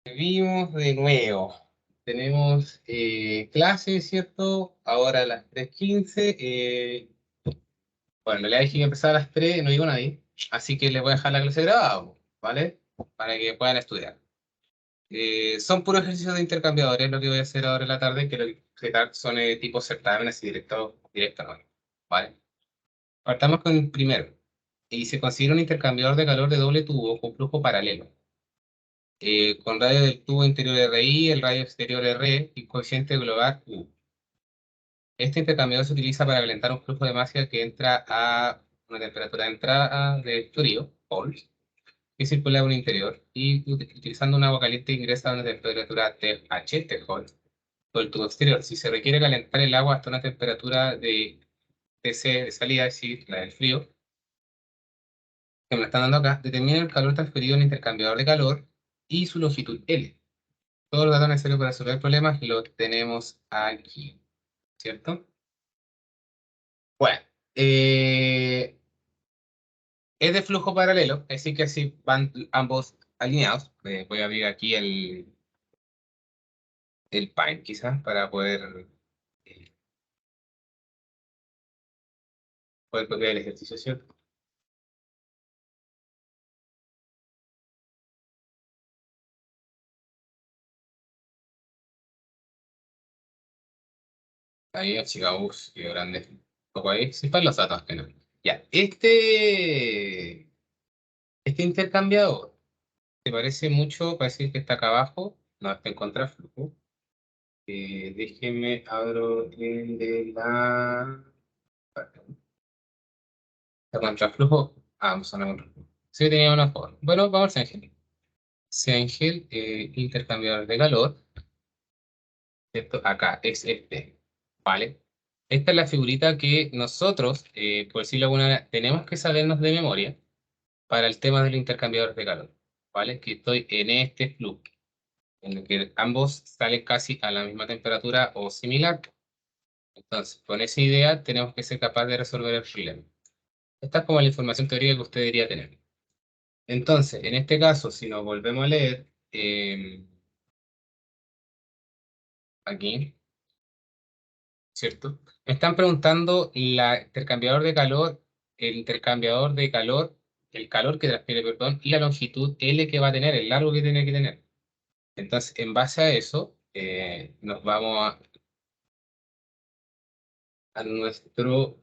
Vimos de nuevo. Tenemos clases, ¿cierto? Ahora a las 3:15. Bueno, en realidad dije que empezaba a las 3, no llegó nadie. Así que les voy a dejar la clase grabada, ¿vale? Para que puedan estudiar. Son puros ejercicios de intercambiadores lo que voy a hacer ahora en la tarde, que lo que son tipo certámenes y directo no, ¿vale? Partamos con el primero. Y se considera un intercambiador de calor de doble tubo con flujo paralelo. Con radio del tubo interior RI, el radio exterior RE y coeficiente global U. Este intercambiador se utiliza para calentar un flujo de masa que entra a una temperatura de entrada de frío, cold, que circula en un interior, y utilizando un agua caliente ingresa a una temperatura TH, T-hot, por el tubo exterior. Si se requiere calentar el agua hasta una temperatura de TC de salida, es decir, la del frío, que me la están dando acá, determina el calor transferido en el intercambiador de calor y su longitud L. Todos los datos necesarios para resolver problemas los tenemos aquí, ¿cierto? Bueno, es de flujo paralelo, así que así van ambos alineados. Voy a abrir aquí el Paint quizás para poder copiar el ejercicio, ¿cierto? Ahí, archivamos, qué grande. Un poco ahí, sí, para los datos que no. Ya, este intercambiador, ¿te parece mucho? Parece que está acá abajo. No, está en contraflujo. Déjenme abro el de la... ¿La contraflujo? Ah, vamos a la contraflujo. Sí, tenía una forma. Bueno, vamos a Ángel. Ángel, intercambiador de calor. ¿Cierto? Acá es este. ¿Vale? Esta es la figurita que nosotros, por decirlo de alguna manera, tenemos que sabernos de memoria para el tema del intercambiador de calor. ¿Vale? Que estoy en este flujo, en el que ambos salen casi a la misma temperatura o similar. Entonces, con esa idea tenemos que ser capaces de resolver el problema. Esta es como la información teórica que usted debería tener. Entonces, en este caso, si nos volvemos a leer, aquí, ¿cierto? Me están preguntando el intercambiador de calor, el calor que transfiere, perdón, y la longitud L que va a tener, el largo que tiene que tener. Entonces, en base a eso, nos vamos a nuestro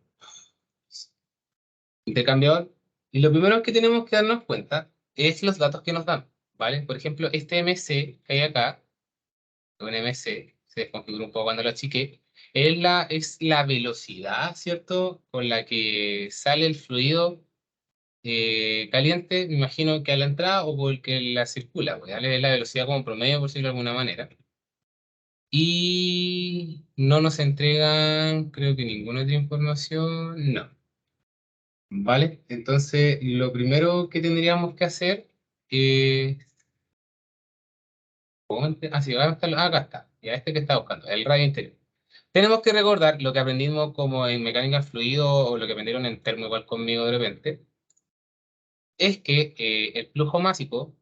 intercambiador. Y lo primero que tenemos que darnos cuenta es los datos que nos dan, ¿vale? Por ejemplo, este MC que hay acá, un MC, se desconfiguró un poco cuando lo achiqué, es la velocidad, ¿cierto? Con la que sale el fluido caliente, me imagino que a la entrada o por el que la circula, pues, ¿vale? Es la velocidad como promedio, por decirlo de alguna manera. Y no nos entregan, creo que ninguna otra información, no. ¿Vale? Entonces, lo primero que tendríamos que hacer es... Ah, sí, acá está. Ya este que está buscando, el radio interior. Tenemos que recordar lo que aprendimos como en mecánica del fluido o lo que aprendieron en termo igual conmigo de repente, es que el flujo másico,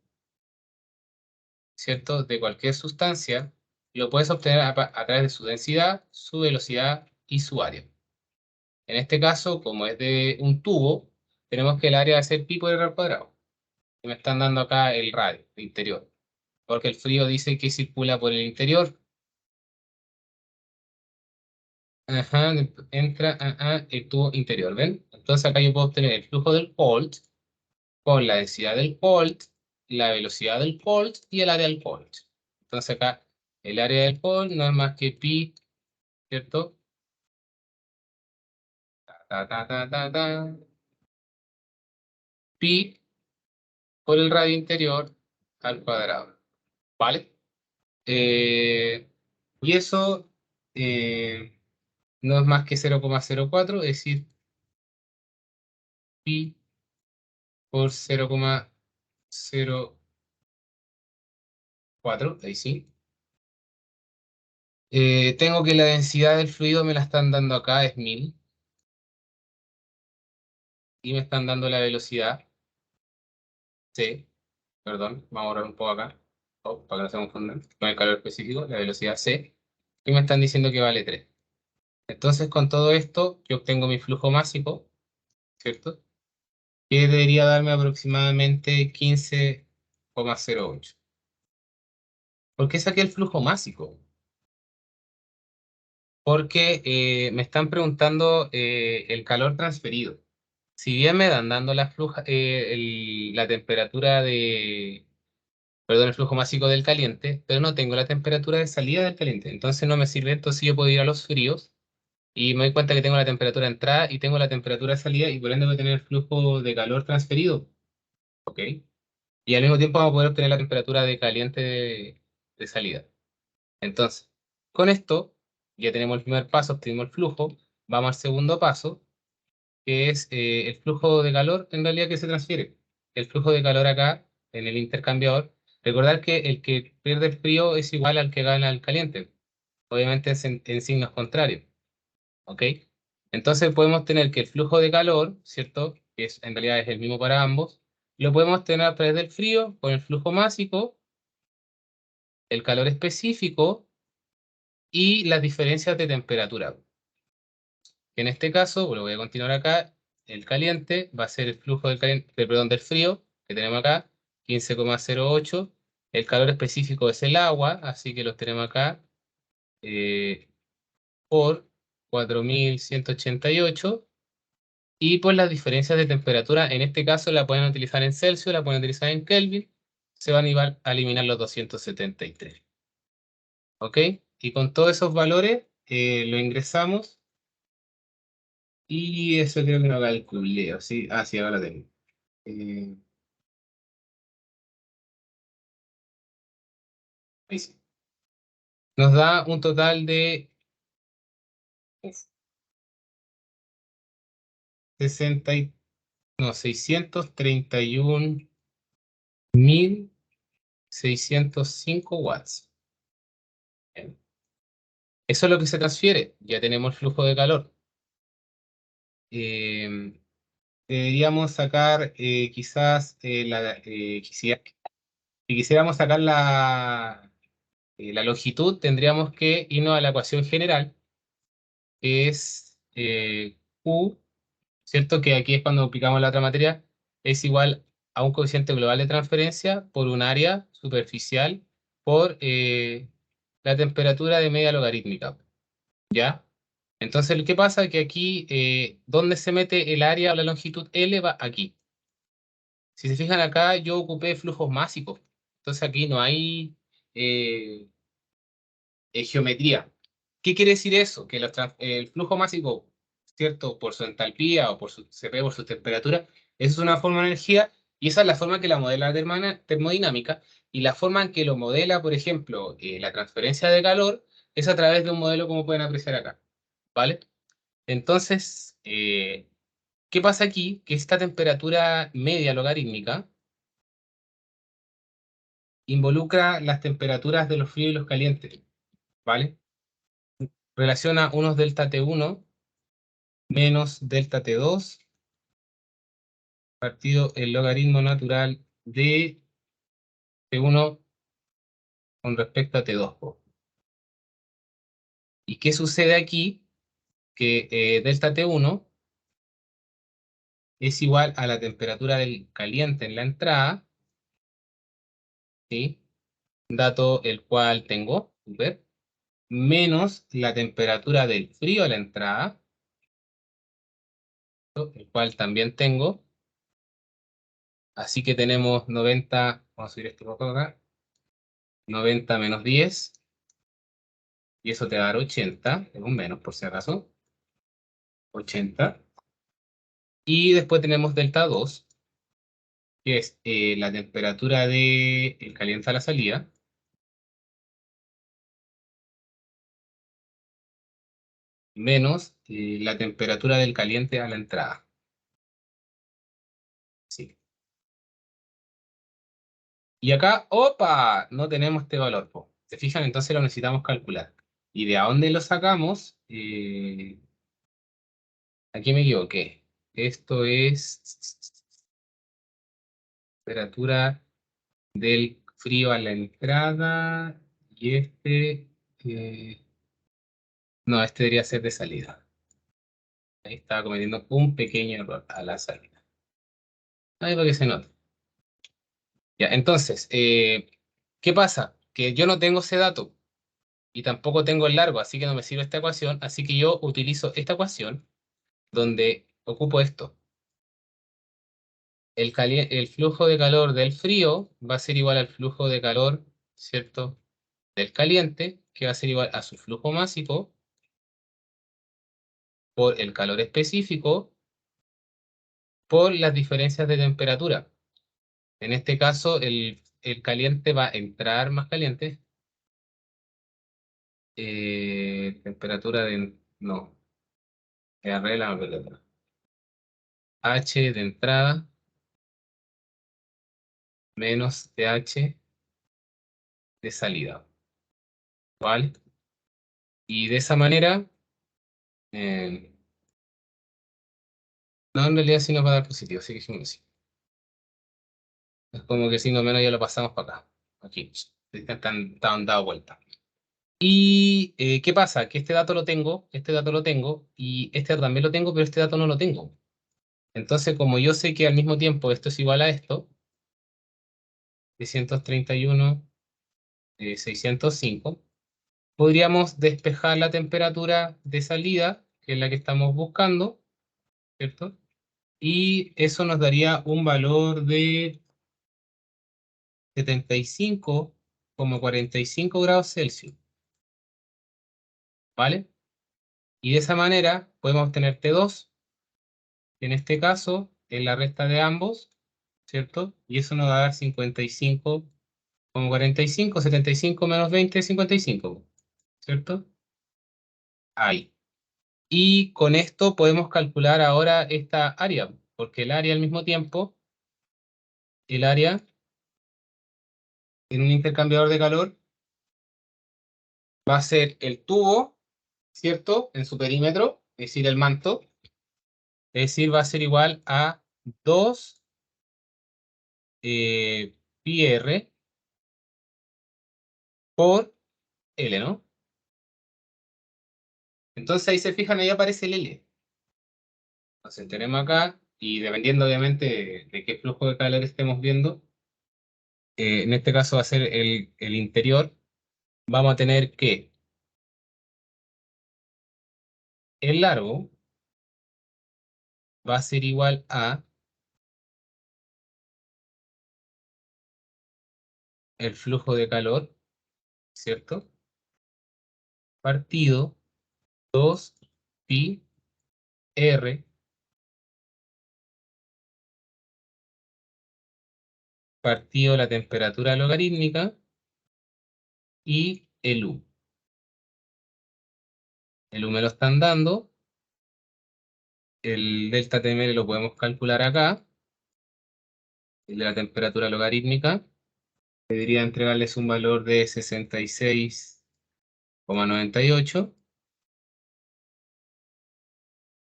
¿cierto? De cualquier sustancia, lo puedes obtener a través de su densidad, su velocidad y su área. En este caso, como es de un tubo, tenemos que el área va a ser pi por r al cuadrado. Y me están dando acá el radio, el interior. Porque el frío dice que circula por el interior. Ajá, entra el tubo interior, ¿ven? Entonces acá yo puedo obtener el flujo del Colt con la densidad del Colt, la velocidad del Colt y el área del Colt. Entonces acá el área del Colt no es más que pi, ¿cierto? Ta, ta, ta, ta, ta, pi por el radio interior al cuadrado, ¿vale? Eh, y eso no es más que 0,04, es decir, pi por 0,04, ahí sí. Tengo que la densidad del fluido me la están dando acá, es 1000, y me están dando la velocidad, c, perdón, vamos a ahorrar un poco acá. para que no se confundan, con el calor específico, la velocidad C, y me están diciendo que vale 3. Entonces, con todo esto, yo obtengo mi flujo másico, ¿cierto? Que debería darme aproximadamente 15,08. ¿Por qué saqué el flujo másico? Porque me están preguntando el calor transferido. Si bien me dan dando la temperatura perdón, el flujo másico del caliente, pero no tengo la temperatura de salida del caliente. Entonces no me sirve, entonces yo puedo ir a los fríos y me doy cuenta que tengo la temperatura de entrada y tengo la temperatura de salida y por ende voy a tener el flujo de calor transferido, ¿ok? Y al mismo tiempo vamos a poder obtener la temperatura de caliente de salida. Entonces, con esto ya tenemos el primer paso, obtenemos el flujo, vamos al segundo paso, que es el flujo de calor en realidad que se transfiere. El flujo de calor acá en el intercambiador. Recordar que el que pierde el frío es igual al que gana el caliente. Obviamente es en signos contrarios. ¿Ok? Entonces podemos tener que el flujo de calor, ¿cierto? Que en realidad es el mismo para ambos, lo podemos tener a través del frío con el flujo másico, el calor específico y las diferencias de temperatura. En este caso, lo voy a continuar acá, el caliente va a ser el flujo perdón, del frío que tenemos acá, 15,08. El calor específico es el agua, así que los tenemos acá por 4188. Y por las diferencias de temperatura, en este caso la pueden utilizar en Celsius, la pueden utilizar en Kelvin, se van a eliminar los 273. ¿Ok? Y con todos esos valores lo ingresamos y eso creo que no calculé, ¿sí? Ah, sí, ahora lo tengo. Eh, Ahí sí. Nos da un total de 60 no, 631.605 watts. Bien. Eso es lo que se transfiere. Ya tenemos el flujo de calor. Eh, Deberíamos sacar quizás si quisiéramos sacar la longitud, tendríamos que irnos a la ecuación general, que es Q, ¿cierto? Que aquí es cuando aplicamos la otra materia, es igual a un coeficiente global de transferencia por un área superficial por la temperatura de media logarítmica, ¿ya? Entonces, ¿qué pasa? Que aquí, ¿dónde se mete el área o la longitud L? Va aquí. Si se fijan acá, yo ocupé flujos másicos. Entonces aquí no hay eh, geometría. ¿Qué quiere decir eso? Que el flujo másico, ¿cierto? Por su entalpía o por su CP, por su temperatura, esa es una forma de energía y esa es la forma que la modela la termodinámica y la forma en que lo modela, por ejemplo, la transferencia de calor es a través de un modelo como pueden apreciar acá. ¿Vale? Entonces, ¿qué pasa aquí? Que esta temperatura media logarítmica involucra las temperaturas de los fríos y los calientes, ¿vale? Relaciona unos delta T1 menos delta T2 partido el logaritmo natural de T1 con respecto a T2, po. ¿Y qué sucede aquí? Que delta T1 es igual a la temperatura del caliente en la entrada, ¿sí? Dato el cual tengo, ¿ver? Menos la temperatura del frío a la entrada, el cual también tengo. Así que tenemos 90, vamos a subir esto un poco acá, 90 menos 10, y eso te va a dar 80, es un menos por si acaso, 80. Y después tenemos delta 2, que es la temperatura de el caliente a la salida, menos la temperatura del caliente a la entrada. Sí. Y acá, ¡opa! No tenemos este valor, po. ¿Se fijan? Entonces lo necesitamos calcular. ¿Y de a dónde lo sacamos? Aquí me equivoqué. Esto es temperatura del frío a la entrada y no, este debería ser de salida. Ahí estaba cometiendo un pequeño error a la salida. Ahí para que se note. Ya, entonces, ¿qué pasa? Que yo no tengo ese dato y tampoco tengo el largo, así que no me sirve esta ecuación, así que yo utilizo esta ecuación donde ocupo esto. El flujo de calor del frío va a ser igual al flujo de calor, ¿cierto? Del caliente, que va a ser igual a su flujo másico por el calor específico por las diferencias de temperatura. En este caso, el caliente va a entrar más caliente. Temperatura de... No, arregla la pelota. H de entrada menos TH de salida. ¿Vale? Y de esa manera... eh, no, en realidad sí nos va a dar positivo, así que dijimos sí. Es como que si no menos ya lo pasamos para acá. Aquí. Están dado vuelta. Y ¿qué pasa? Que este dato lo tengo, este dato lo tengo, y este también lo tengo, pero este dato no lo tengo. Entonces, como yo sé que al mismo tiempo esto es igual a esto, 631, 605, podríamos despejar la temperatura de salida, que es la que estamos buscando, ¿cierto? Y eso nos daría un valor de 75,45 grados Celsius, ¿vale? Y de esa manera podemos obtener T2, que en este caso es la resta de ambos, ¿cierto? Y eso nos va a dar 55,45, 75 menos 20, 55, ¿cierto? Ahí. Y con esto podemos calcular ahora esta área, porque el área al mismo tiempo, el área en un intercambiador de calor va a ser el tubo, ¿cierto? En su perímetro, es decir, el manto, es decir, va a ser igual a 2 pi r por L, ¿no? Entonces ahí se fijan, ahí aparece el L. Entonces tenemos acá, y dependiendo obviamente de qué flujo de calor estemos viendo, en este caso va a ser el interior, vamos a tener que el largo va a ser igual a el flujo de calor, ¿cierto? Partido 2 pi r partido la temperatura logarítmica y el U. El U me lo están dando, el delta TML lo podemos calcular acá, el de la temperatura logarítmica, debería entregarles un valor de 66,98.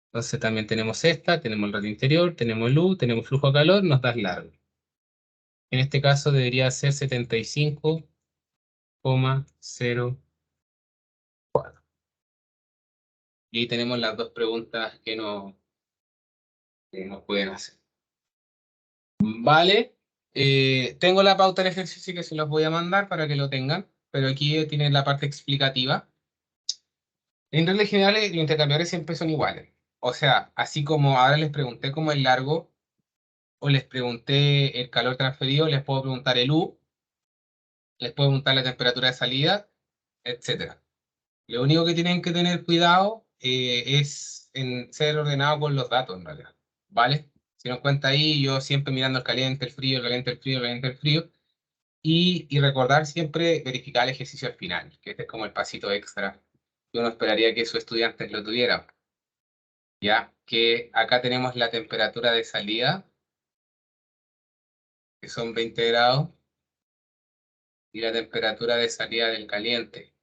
Entonces también tenemos esta, tenemos el radio interior, tenemos el U, tenemos flujo de calor, nos da largo. En este caso debería ser 75,04. Y ahí tenemos las dos preguntas que nos pueden hacer. Vale, tengo la pauta del ejercicio que se los voy a mandar para que lo tengan, pero aquí tienen la parte explicativa. En reglas generales, los intercambiadores siempre son iguales. O sea, así como ahora les pregunté cómo es largo, o les pregunté el calor transferido, les puedo preguntar el U, les puedo preguntar la temperatura de salida, etcétera. Lo único que tienen que tener cuidado es en ser ordenado con los datos, en realidad. ¿Vale? Si nos cuenta ahí, yo siempre mirando el caliente, el frío, el caliente, el frío, el caliente, el frío. Y recordar siempre verificar el ejercicio al final, que este es como el pasito extra que uno esperaría que sus estudiantes lo tuvieran. Ya que acá tenemos la temperatura de salida, que son 20 grados, y la temperatura de salida del caliente,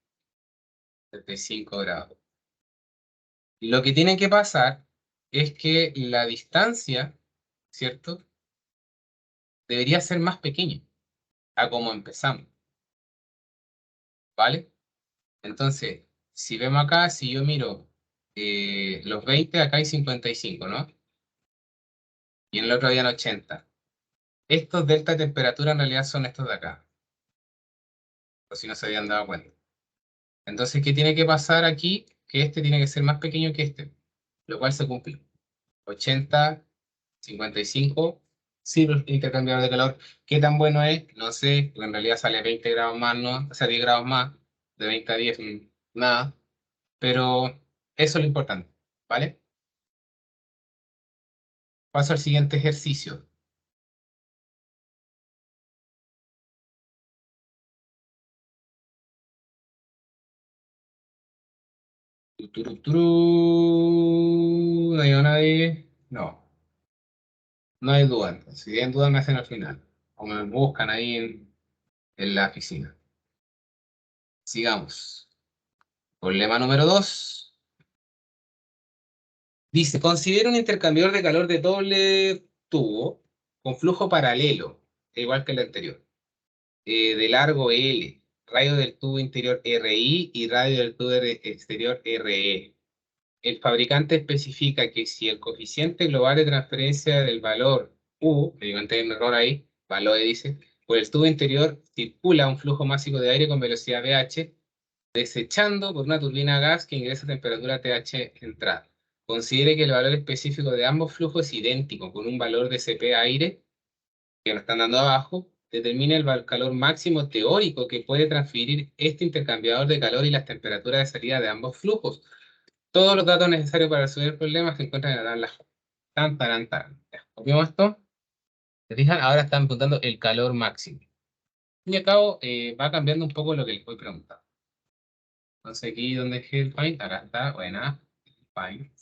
35 grados. Lo que tiene que pasar es que la distancia, ¿cierto? Debería ser más pequeña. a cómo empezamos, ¿vale? Entonces, si vemos acá, si yo miro los 20, acá hay 55, ¿no? Y en el otro habían 80. Estos delta de temperatura en realidad son estos de acá, por si no se habían dado cuenta. Entonces, ¿qué tiene que pasar aquí? Que este tiene que ser más pequeño que este, lo cual se cumple. 80, 55, sí, pero el intercambiador de calor. ¿Qué tan bueno es? No sé, porque en realidad sale 20 grados más, ¿no? O sea, 10 grados más, de 20 a 10, nada. Pero eso es lo importante, ¿vale? Paso al siguiente ejercicio. ¿No hay nadie? No, no hay duda. Entonces, si tienen duda, me hacen al final. O me buscan ahí en la oficina. Sigamos. Problema número 2. Dice, considera un intercambiador de calor de doble tubo con flujo paralelo, igual que el anterior, de largo L, radio del tubo interior RI y radio del tubo exterior RE. El fabricante especifica que si el coeficiente global de transferencia del valor U, me inventé un error ahí, valor dice, por el tubo interior circula un flujo másico de aire con velocidad VH, desechando por una turbina a gas que ingresa a temperatura TH entrada. Considere que el valor específico de ambos flujos es idéntico, con un valor de CP aire, que nos están dando abajo, determina el calor máximo teórico que puede transferir este intercambiador de calor y las temperaturas de salida de ambos flujos. Todos los datos necesarios para resolver el problema se encuentran en la tabla. Tan, tan, tan. Ya, copiamos esto. ¿Se fijan? Ahora están apuntando el calor máximo. Y acabo, va cambiando un poco lo que les voy preguntando. Entonces aquí donde dejé el find, acá está, buena, find.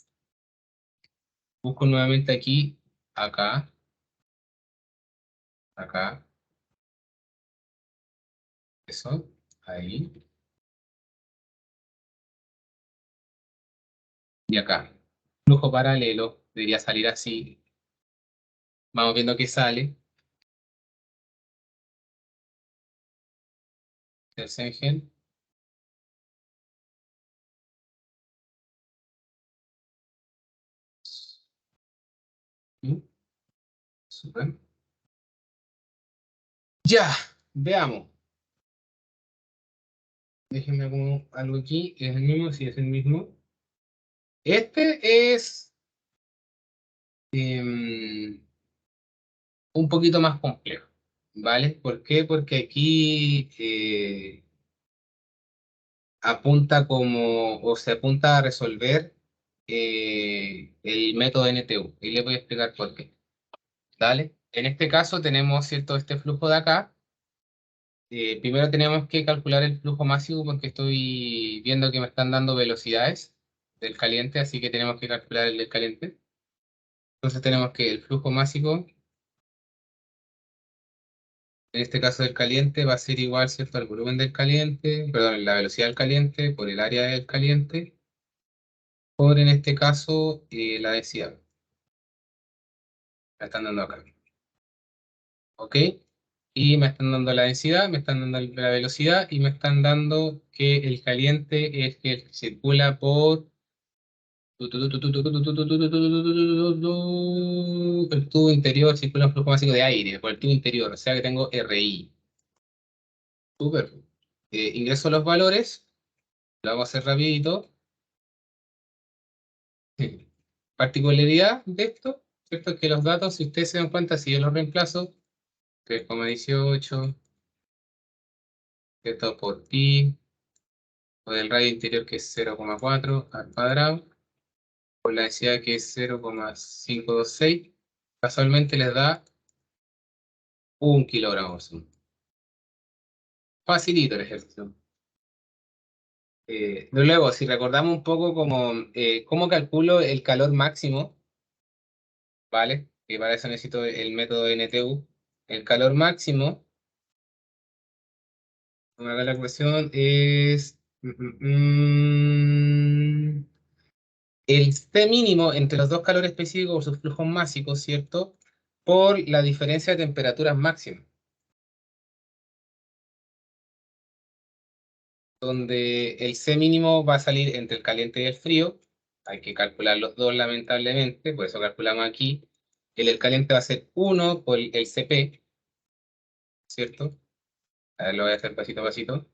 Busco nuevamente aquí, acá, acá, eso, ahí, y acá. Flujo paralelo, debería salir así. Vamos viendo qué sale. Tercer. Super. Ya, veamos. Déjenme como algo aquí. ¿Es el mismo? Sí, es el mismo. Este es un poquito más complejo, ¿vale? ¿Por qué? Porque aquí apunta como, o se apunta a resolver el método NTU. Y le voy a explicar por qué. ¿Vale? En este caso tenemos, ¿cierto? Este flujo de acá. Primero tenemos que calcular el flujo máximo porque estoy viendo que me están dando velocidades del caliente, así que tenemos que calcular el del caliente. Entonces tenemos que el flujo máximo, en este caso del caliente, va a ser igual, ¿cierto?, al volumen del caliente, perdón, la velocidad del caliente por el área del caliente, por en este caso la densidad. La están dando acá. ¿Ok? Y me están dando la densidad, me están dando la velocidad y me están dando que el caliente es que circula por el tubo interior, circula un flujo máximo de aire por el tubo interior, o sea que tengo RI. Súper. Ingreso los valores, lo hago hacer rapidito. Particularidad de esto, ¿cierto? Es que los datos, si ustedes se dan cuenta, si yo los reemplazo, 3,18, esto por pi, por el radio interior que es 0,4 al cuadrado, por la densidad que es 0,526, casualmente les da 1 kilogramo. Facilito el ejercicio. Luego, si recordamos un poco cómo calculo el calor máximo, ¿vale? Que para eso necesito el método NTU. El calor máximo, acá la ecuación es el C mínimo entre los dos calores específicos por sus flujos máximos, ¿cierto? Por la diferencia de temperaturas máximas. donde el C mínimo va a salir entre el caliente y el frío. Hay que calcular los dos, lamentablemente, por eso calculamos aquí. El caliente va a ser 1 por el CP, ¿cierto? A ver, lo voy a hacer pasito a pasito.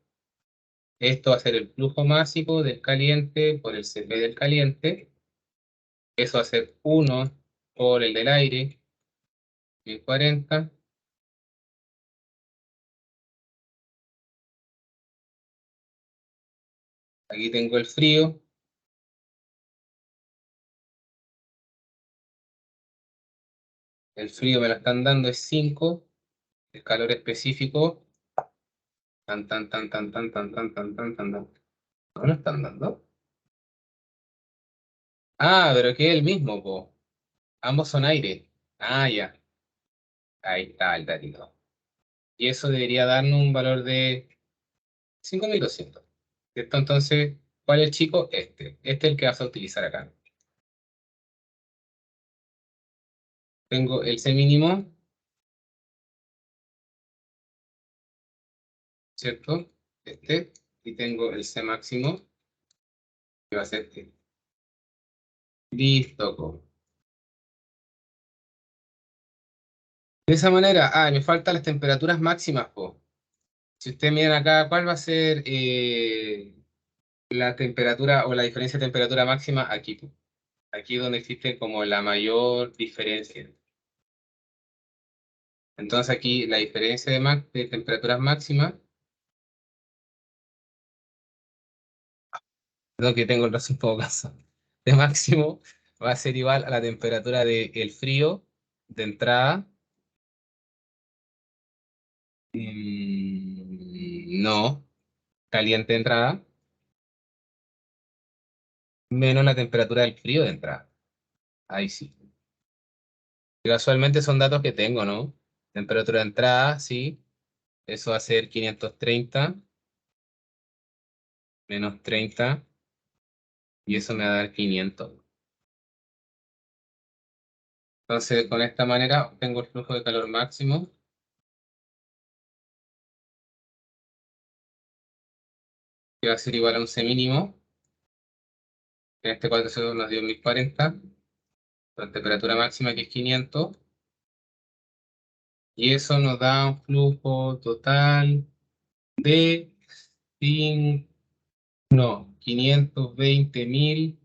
Esto va a ser el flujo máximo del caliente por el CP del caliente. Eso va a ser 1 por el del aire, 1040. Aquí tengo el frío. El frío me lo están dando es 5. El calor específico, tan, tan, tan, tan, tan, tan, tan, tan, tan, tan, tan. ¿No lo están dando? Ah, pero que es el mismo, po. Ambos son aire. Ah, ya. Ahí está el datito. Y eso debería darnos un valor de 5200. ¿Cierto? Entonces, ¿cuál es el chico? Este. Este es el que vas a utilizar acá. Tengo el C mínimo, ¿cierto? Este. Y tengo el C máximo, que va a ser este. Listo, po. De esa manera, me faltan las temperaturas máximas, po. Si ustedes miran acá, ¿cuál va a ser la temperatura o la diferencia de temperatura máxima? Aquí, po. Aquí es donde existe como la mayor diferencia. Entonces aquí la diferencia de temperaturas máximas, lo que tengo el brazo un poco cansado, de máximo va a ser igual a la temperatura del frío de entrada. No, caliente de entrada, menos la temperatura del frío de entrada. Ahí sí. Casualmente son datos que tengo, ¿no? Temperatura de entrada, sí. Eso va a ser 530 menos 30 y eso me va a dar 500. Entonces, con esta manera obtengo el flujo de calor máximo, que va a ser igual a un C mínimo. En este caso nos dio 1040. La temperatura máxima que es 500. Y eso nos da un flujo total de 5, no, 520.000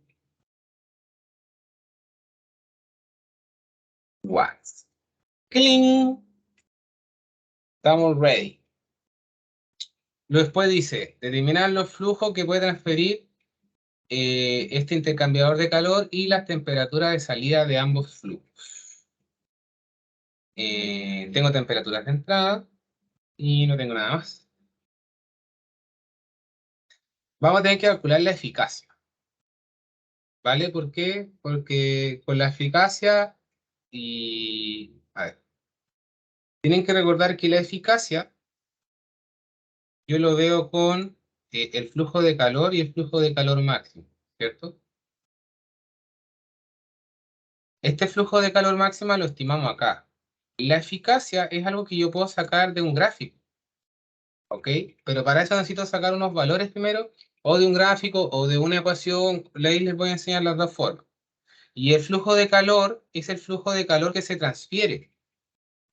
watts. ¡Cling! Estamos ready. Después dice, determinar los flujos que puede transferir este intercambiador de calor y las temperaturas de salida de ambos flujos. Tengo temperaturas de entrada y no tengo nada más. Vamos a tener que calcular la eficacia, ¿vale? ¿Por qué? Porque con la eficacia a ver, tienen que recordar que la eficacia yo lo veo con el flujo de calor y el flujo de calor máximo, ¿cierto? Este flujo de calor máximo lo estimamos acá. La eficacia es algo que yo puedo sacar de un gráfico, ¿ok? Pero para eso necesito sacar unos valores primero, o de un gráfico o de una ecuación. Ahí les voy a enseñar las dos formas. Y el flujo de calor es el flujo de calor que se transfiere.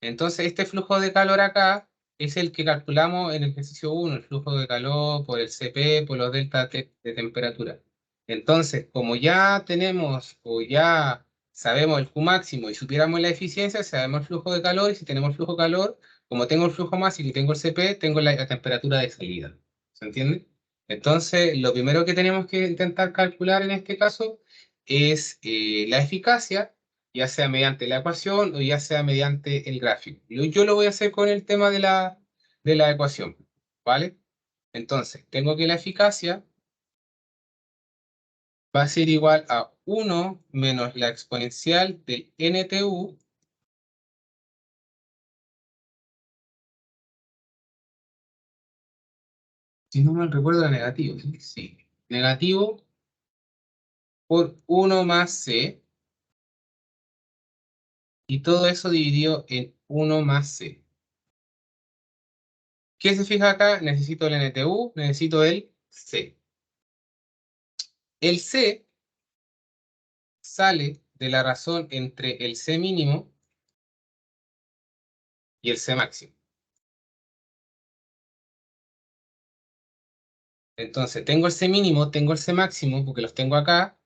Entonces, este flujo de calor acá es el que calculamos en el ejercicio 1, el flujo de calor por el CP, por los deltas de temperatura. Entonces, como ya tenemos o ya sabemos el Q máximo y supiéramos la eficiencia, sabemos el flujo de calor y si tenemos el flujo de calor, como tengo el flujo máximo y tengo el CP, tengo la temperatura de salida. ¿Se entiende? Entonces, lo primero que tenemos que intentar calcular en este caso es la eficacia, ya sea mediante la ecuación o ya sea mediante el gráfico. Yo lo voy a hacer con el tema de la ecuación, ¿vale? Entonces, tengo que la eficacia va a ser igual a 1 menos la exponencial del NTU, si no mal recuerdo era negativo, ¿sí? Sí, negativo por 1 más C, y todo eso dividido en 1 más C. ¿Qué se fija acá? Necesito el NTU, necesito el C. El C sale de la razón entre el C mínimo y el C máximo. Entonces, tengo el C mínimo, tengo el C máximo, porque los tengo acá.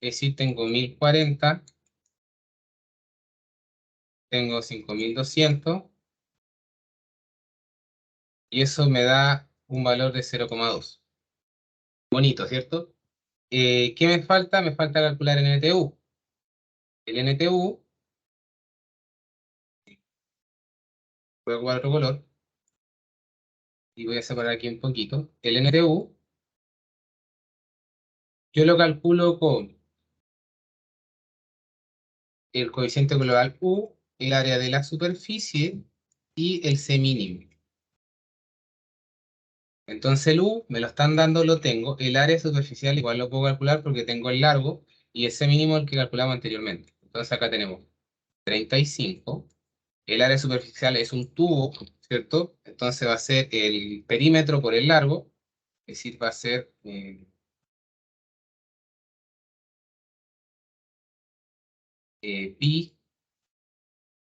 Es decir, tengo 1040, tengo 5200, y eso me da un valor de 0,2. Bonito, ¿cierto? ¿Qué me falta? Me falta calcular el NTU. El NTU, voy a ocupar otro color, y voy a separar aquí un poquito. El NTU, yo lo calculo con el coeficiente global U, el área de la superficie y el C mínimo. Entonces el U me lo están dando, lo tengo. El área superficial igual lo puedo calcular porque tengo el largo y ese mínimo el que calculamos anteriormente. Entonces acá tenemos 35. El área superficial es un tubo, ¿cierto? Entonces va a ser el perímetro por el largo, es decir, va a ser pi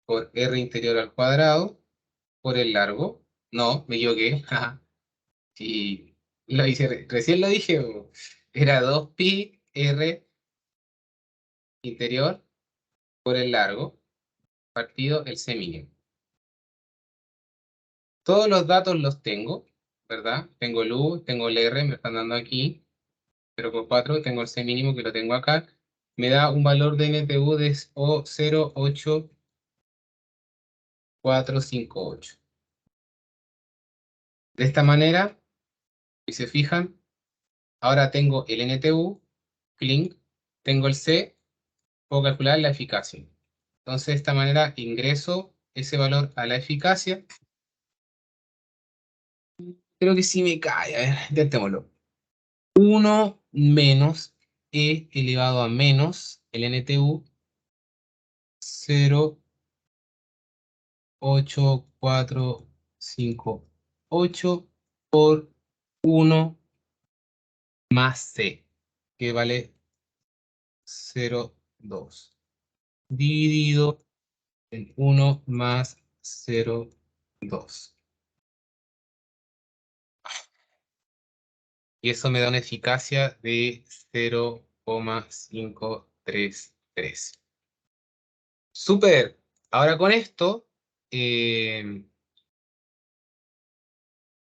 por r interior al cuadrado por el largo. No, me equivoqué. Sí, lo hice, recién lo dije. Era 2pi r interior por el largo partido el C mínimo. Todos los datos los tengo, ¿verdad? Tengo el U, tengo el R, me están dando aquí, 0,4, tengo el C mínimo que lo tengo acá. Me da un valor de NTU de 0,8458. De esta manera, si se fijan, ahora tengo el NTU, clink, tengo el C, puedo calcular la eficacia. Entonces, de esta manera ingreso ese valor a la eficacia. Creo que sí me cae, a ver, intentémoslo. 1 menos e elevado a menos el NTU 0,8458 por 1 más c, que vale 0,2, dividido en 1 más 0,2. Y eso me da una eficacia de 0,533. Súper. Ahora con esto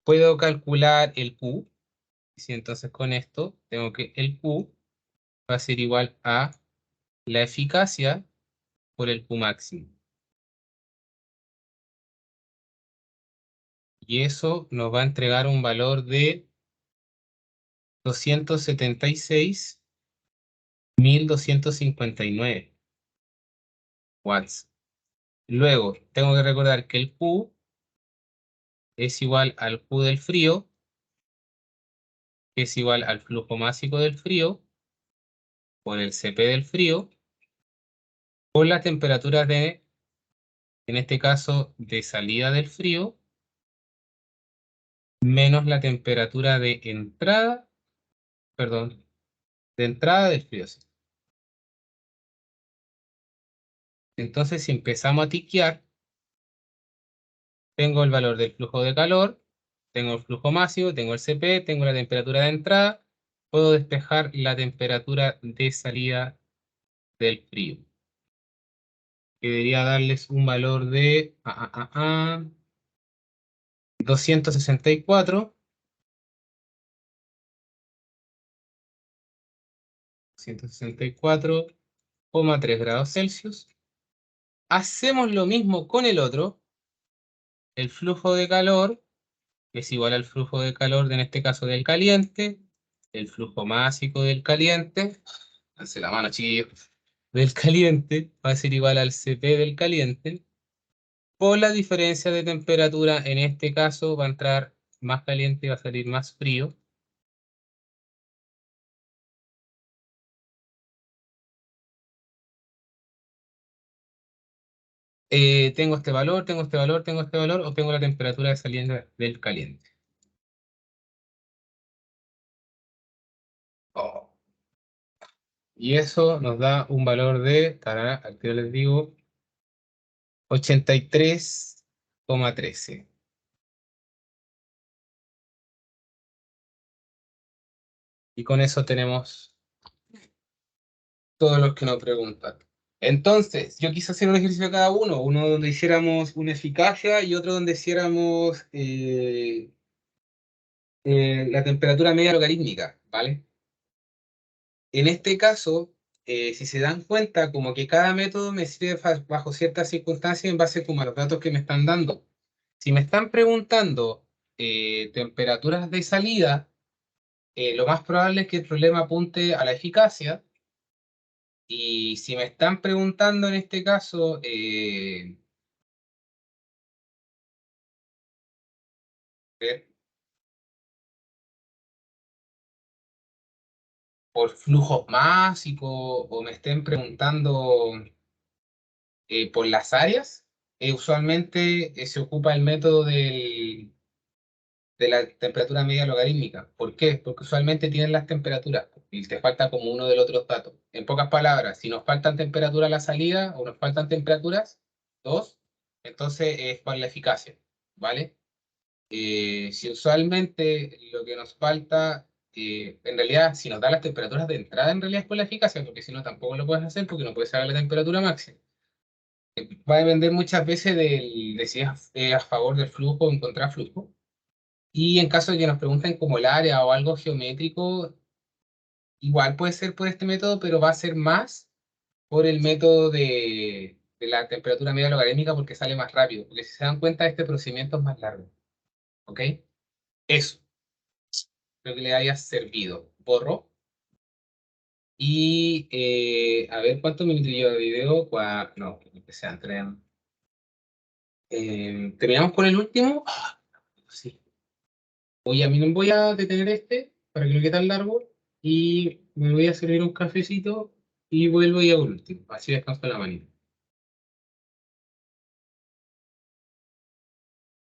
puedo calcular el Q. Si entonces con esto tengo que el Q va a ser igual a la eficacia por el Q máximo. Y eso nos va a entregar un valor de 276.259 watts. Luego, tengo que recordar que el Q es igual al Q del frío, que es igual al flujo másico del frío, por el CP del frío, por la temperatura de, en este caso, de salida del frío, menos la temperatura de entrada, perdón, de entrada del frío. Sí. Entonces, si empezamos a tiquear, tengo el valor del flujo de calor, tengo el flujo máximo, tengo el CP, tengo la temperatura de entrada, puedo despejar la temperatura de salida del frío, que debería darles un valor de 264, 164,3 grados Celsius. Hacemos lo mismo con el otro, el flujo de calor es igual al flujo de calor, en este caso del caliente, el flujo másico del caliente, hace la mano chiquillos, del caliente va a ser igual al CP del caliente, por la diferencia de temperatura, en este caso va a entrar más caliente y va a salir más frío. tengo este valor, tengo este valor, tengo este valor, o tengo la temperatura de salida del caliente. Oh. Y eso nos da un valor de, tará, al tiro les digo, 83,13. Y con eso tenemos todos los que nos preguntan. Entonces, yo quise hacer un ejercicio de cada uno, uno donde hiciéramos una eficacia y otro donde hiciéramos la temperatura media logarítmica, ¿vale? En este caso, si se dan cuenta, como que cada método me sirve bajo ciertas circunstancias en base como a los datos que me están dando. Si me están preguntando temperaturas de salida, lo más probable es que el problema apunte a la eficacia. Y si me están preguntando en este caso ver, por flujos máxicos o me estén preguntando por las áreas, usualmente se ocupa el método de la temperatura media logarítmica. ¿Por qué? Porque usualmente tienen las temperaturas y te falta como uno de los otros datos. En pocas palabras, si nos faltan temperaturas a la salida o nos faltan temperaturas, dos, entonces es para la eficacia, ¿vale? Si usualmente lo que nos falta, en realidad, si nos da las temperaturas de entrada, en realidad es por la eficacia, porque si no tampoco lo puedes hacer porque no puedes saber la temperatura máxima. Va a depender muchas veces de si es a favor del flujo o en contra flujo. Y en caso de que nos pregunten como el área o algo geométrico, igual puede ser por este método, pero va a ser más por el método de la temperatura media logarítmica porque sale más rápido. Porque si se dan cuenta, este procedimiento es más largo. ¿Ok? Eso, creo que le haya servido. Borro. Y a ver cuántos minutos lleva el video. No, que sean tres. ¿Terminamos con el último? Sí. Oye, a mí no voy a detener este para que no quede tan largo y me voy a servir un cafecito y vuelvo ya por último. Así descanso la manita.